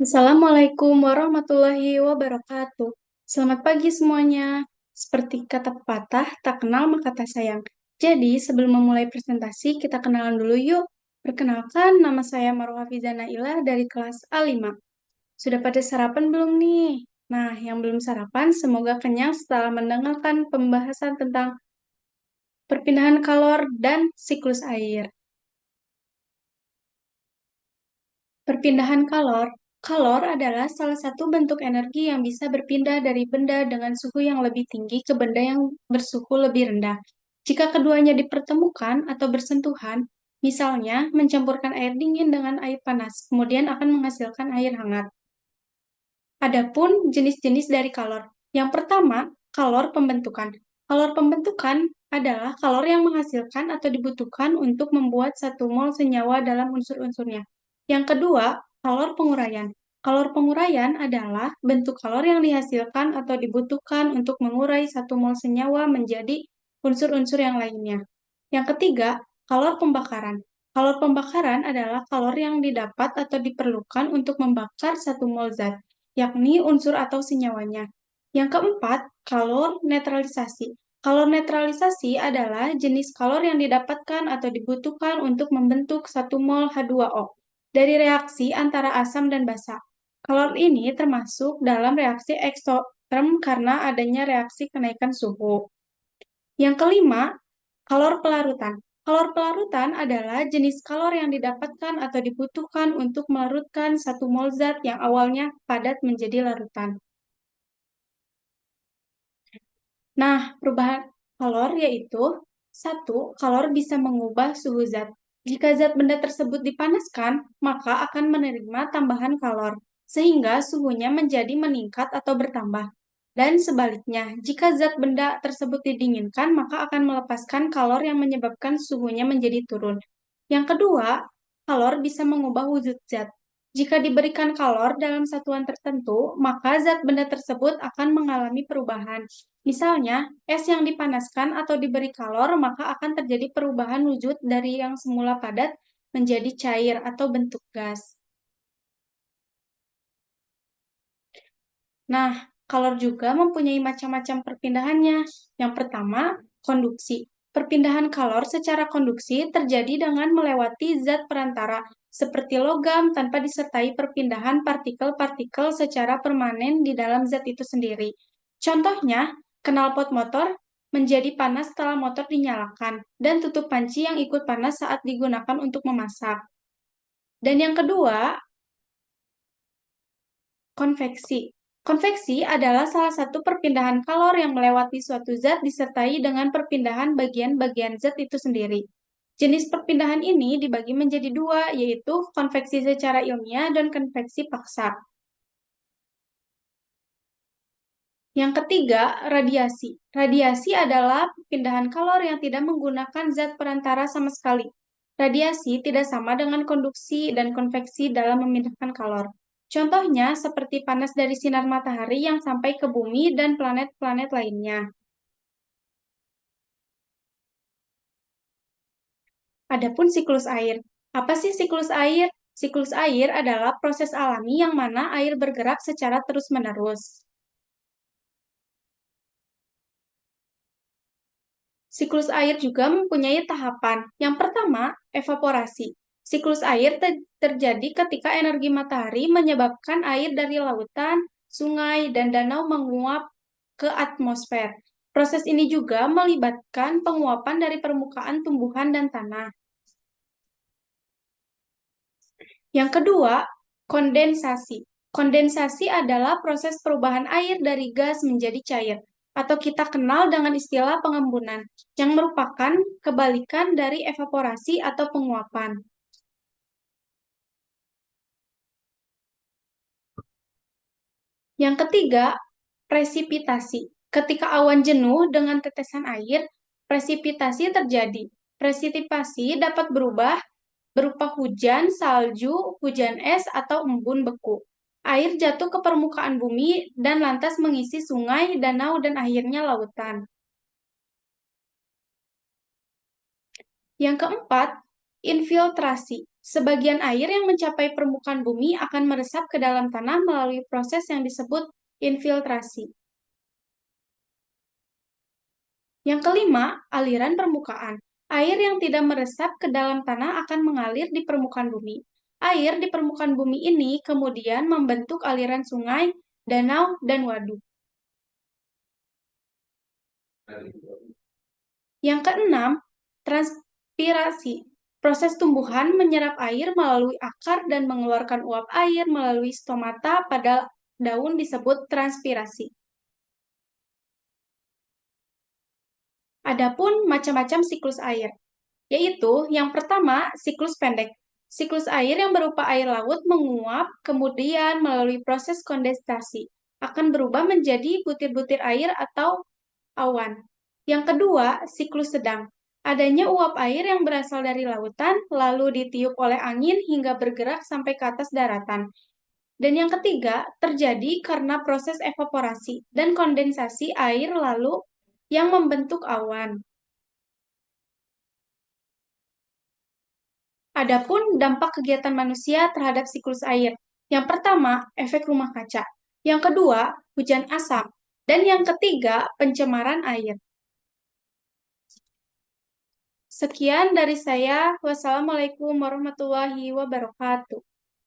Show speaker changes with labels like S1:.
S1: Assalamualaikum warahmatullahi wabarakatuh. Selamat pagi semuanya. Seperti kata pepatah, tak kenal maka tak sayang. Jadi, sebelum memulai presentasi, kita kenalan dulu yuk. Perkenalkan, nama saya Marwa Fizana Ilah dari kelas A5. Sudah pada sarapan belum nih? Nah, yang belum sarapan, semoga kenyang setelah mendengarkan pembahasan tentang perpindahan kalor dan siklus air. Perpindahan kalor. Kalor adalah salah satu bentuk energi yang bisa berpindah dari benda dengan suhu yang lebih tinggi ke benda yang bersuhu lebih rendah. Jika keduanya dipertemukan atau bersentuhan, misalnya mencampurkan air dingin dengan air panas, kemudian akan menghasilkan air hangat. Adapun jenis-jenis dari kalor. Yang pertama, kalor pembentukan. Kalor pembentukan adalah kalor yang menghasilkan atau dibutuhkan untuk membuat satu mol senyawa dalam unsur-unsurnya. Yang kedua, kalor penguraian. Kalor penguraian adalah bentuk kalor yang dihasilkan atau dibutuhkan untuk mengurai satu mol senyawa menjadi unsur-unsur yang lainnya. Yang ketiga, kalor pembakaran. Kalor pembakaran adalah kalor yang didapat atau diperlukan untuk membakar satu mol zat, yakni unsur atau senyawanya. Yang keempat, kalor netralisasi. Kalor netralisasi adalah jenis kalor yang didapatkan atau dibutuhkan untuk membentuk satu mol H2O dari reaksi antara asam dan basa. Kalor ini termasuk dalam reaksi eksoterm karena adanya reaksi kenaikan suhu. Yang kelima, kalor pelarutan. Kalor pelarutan adalah jenis kalor yang didapatkan atau dibutuhkan untuk melarutkan satu mol zat yang awalnya padat menjadi larutan. Nah, perubahan kalor yaitu satu, kalor bisa mengubah suhu zat. Jika zat benda tersebut dipanaskan, maka akan menerima tambahan kalor, sehingga suhunya menjadi meningkat atau bertambah. Dan sebaliknya, jika zat benda tersebut didinginkan, maka akan melepaskan kalor yang menyebabkan suhunya menjadi turun. Yang kedua, kalor bisa mengubah wujud zat. Jika diberikan kalor dalam satuan tertentu, maka zat benda tersebut akan mengalami perubahan. Misalnya, es yang dipanaskan atau diberi kalor, maka akan terjadi perubahan wujud dari yang semula padat menjadi cair atau bentuk gas. Nah, kalor juga mempunyai macam-macam perpindahannya. Yang pertama, konduksi. Perpindahan kalor secara konduksi terjadi dengan melewati zat perantara, seperti logam tanpa disertai perpindahan partikel-partikel secara permanen di dalam zat itu sendiri. Contohnya, knalpot motor menjadi panas setelah motor dinyalakan, dan tutup panci yang ikut panas saat digunakan untuk memasak. Dan yang kedua, konveksi. Konveksi adalah salah satu perpindahan kalor yang melewati suatu zat disertai dengan perpindahan bagian-bagian zat itu sendiri. Jenis perpindahan ini dibagi menjadi dua, yaitu konveksi secara ilmiah dan konveksi paksa. Yang ketiga, radiasi. Radiasi adalah perpindahan kalor yang tidak menggunakan zat perantara sama sekali. Radiasi tidak sama dengan konduksi dan konveksi dalam memindahkan kalor. Contohnya seperti panas dari sinar matahari yang sampai ke bumi dan planet-planet lainnya. Adapun siklus air. Apa sih siklus air? Siklus air adalah proses alami yang mana air bergerak secara terus-menerus. Siklus air juga mempunyai tahapan. Yang pertama, evaporasi. Siklus air terjadi ketika energi matahari menyebabkan air dari lautan, sungai, dan danau menguap ke atmosfer. Proses ini juga melibatkan penguapan dari permukaan tumbuhan dan tanah. Yang kedua, kondensasi. Kondensasi adalah proses perubahan air dari gas menjadi cair, atau kita kenal dengan istilah pengembunan, yang merupakan kebalikan dari evaporasi atau penguapan. Yang ketiga, presipitasi. Ketika awan jenuh dengan tetesan air, presipitasi terjadi. Presipitasi dapat berubah berupa hujan, salju, hujan es, atau embun beku. Air jatuh ke permukaan bumi dan lantas mengisi sungai, danau, dan akhirnya lautan. Yang keempat, Infiltrasi. Sebagian air yang mencapai permukaan bumi akan meresap ke dalam tanah melalui proses yang disebut infiltrasi. Yang kelima, aliran permukaan. Air yang tidak meresap ke dalam tanah akan mengalir di permukaan bumi. Air di permukaan bumi ini kemudian membentuk aliran sungai, danau, dan waduk. Yang keenam, transpirasi. Proses tumbuhan menyerap air melalui akar dan mengeluarkan uap air melalui stomata pada daun disebut transpirasi. Adapun macam-macam siklus air, yaitu yang pertama, siklus pendek. Siklus air yang berupa air laut menguap, kemudian melalui proses kondensasi, akan berubah menjadi butir-butir air atau awan. Yang kedua, siklus sedang. Adanya uap air yang berasal dari lautan, lalu ditiup oleh angin hingga bergerak sampai ke atas daratan. Dan yang ketiga, terjadi karena proses evaporasi dan kondensasi air lalu yang membentuk awan. Adapun dampak kegiatan manusia terhadap siklus air. Yang pertama, efek rumah kaca. Yang kedua, hujan asap. Dan yang ketiga, pencemaran air. Sekian dari saya. Wassalamualaikum warahmatullahi wabarakatuh.